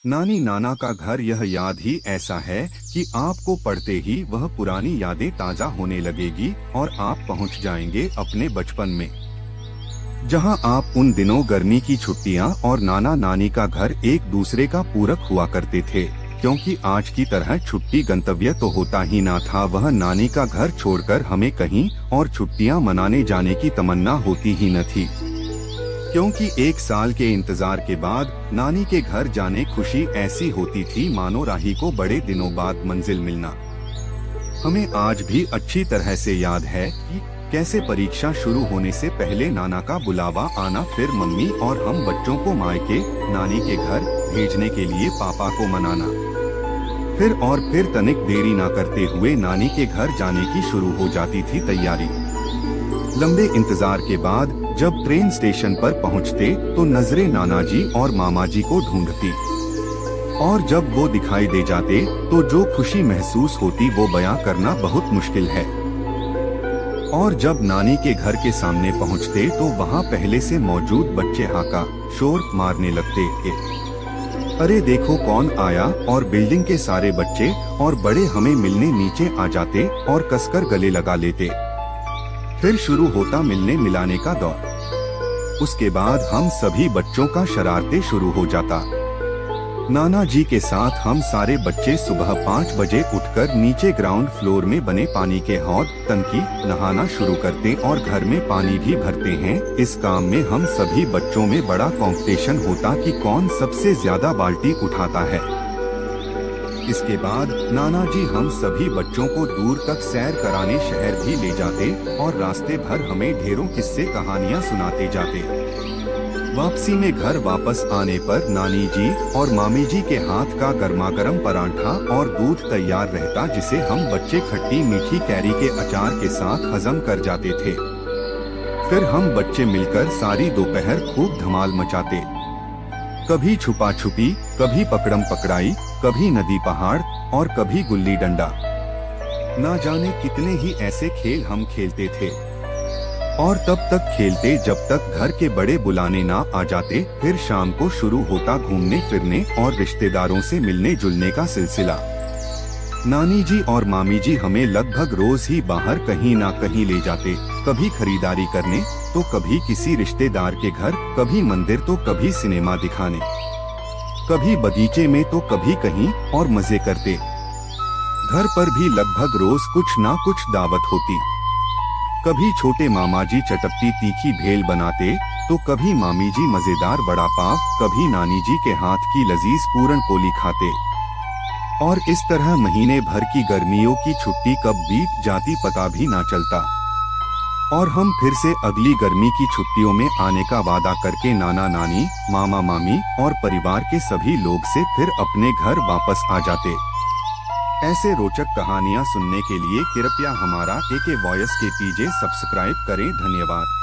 नानी नाना का घर यह याद ही ऐसा है कि आपको पढ़ते ही वह पुरानी यादें ताजा होने लगेगी और आप पहुंच जाएंगे अपने बचपन में, जहां आप उन दिनों गर्मी की छुट्टियां और नाना नानी का घर एक दूसरे का पूरक हुआ करते थे। क्योंकि आज की तरह छुट्टी गंतव्य तो होता ही ना था, वह नानी का घर छोड़कर हमें कहीं और छुट्टियां मनाने जाने की तमन्ना होती ही न थी। क्योंकि एक साल के इंतजार के बाद नानी के घर जाने खुशी ऐसी होती थी मानो राही को बड़े दिनों बाद मंजिल मिलना। हमें आज भी अच्छी तरह से याद है कि कैसे परीक्षा शुरू होने से पहले नाना का बुलावा आना, फिर मम्मी और हम बच्चों को मायके नानी के घर भेजने के लिए पापा को मनाना, फिर तनिक देरी ना करते हुए नानी के घर जाने की शुरू हो जाती थी तैयारी। लंबे इंतजार के बाद जब ट्रेन स्टेशन पर पहुंचते तो नजरें नाना जी और मामा जी को ढूंढती, और जब वो दिखाई दे जाते तो जो खुशी महसूस होती वो बयां करना बहुत मुश्किल है। और जब नानी के घर के सामने पहुंचते तो वहां पहले से मौजूद बच्चे हाका शोर मारने लगते कि अरे देखो कौन आया, और बिल्डिंग के सारे बच्चे और बड़े हमें मिलने नीचे आ जाते और कसकर गले लगा लेते। फिर शुरू होता मिलने मिलाने का दौर। उसके बाद हम सभी बच्चों का शरारते शुरू हो जाता। नाना जी के साथ हम सारे बच्चे सुबह 5 बजे उठकर नीचे ग्राउंड फ्लोर में बने पानी के हौद टंकी नहाना शुरू करते और घर में पानी भी भरते हैं। इस काम में हम सभी बच्चों में बड़ा कंपटीशन होता कि कौन सबसे ज्यादा बाल्टी उठाता है। इसके बाद नाना जी हम सभी बच्चों को दूर तक सैर कराने शहर भी ले जाते और रास्ते भर हमें ढेरों किस्से कहानियां सुनाते जाते। वापसी में घर वापस आने पर नानी जी और मामी जी के हाथ का गर्मागर्म परांठा और दूध तैयार रहता, जिसे हम बच्चे खट्टी मीठी कैरी के अचार के साथ हजम कर जाते थे। फिर हम बच्चे मिलकर सारी दोपहर खूब धमाल मचाते, कभी छुपा छुपी, कभी पकड़म पकड़ाई, कभी नदी पहाड़ और कभी गुल्ली डंडा। ना जाने कितने ही ऐसे खेल हम खेलते थे और तब तक खेलते जब तक घर के बड़े बुलाने ना आ जाते। फिर शाम को शुरू होता घूमने फिरने और रिश्तेदारों से मिलने जुलने का सिलसिला। नानी जी और मामी जी हमें लगभग रोज ही बाहर कहीं ना कहीं ले जाते, कभी खरीदारी करने तो कभी किसी रिश्तेदार के घर, कभी मंदिर तो कभी सिनेमा दिखाने, कभी बगीचे में तो कभी कहीं और मजे करते। घर पर भी लगभग रोज कुछ ना कुछ दावत होती। कभी छोटे मामा जी चटपटी तीखी भेल बनाते तो कभी मामी जी मजेदार बड़ा पाव, कभी नानी जी के हाथ की लजीज पूरन पोली खाते। और इस तरह महीने भर की गर्मियों की छुट्टी कब बीत जाती पता भी ना चलता। और हम फिर से अगली गर्मी की छुट्टियों में आने का वादा करके नाना नानी, मामा मामी और परिवार के सभी लोग से फिर अपने घर वापस आ जाते। ऐसे रोचक कहानियाँ सुनने के लिए कृपया हमारा AK वॉइस KPJ सब्सक्राइब करें। धन्यवाद।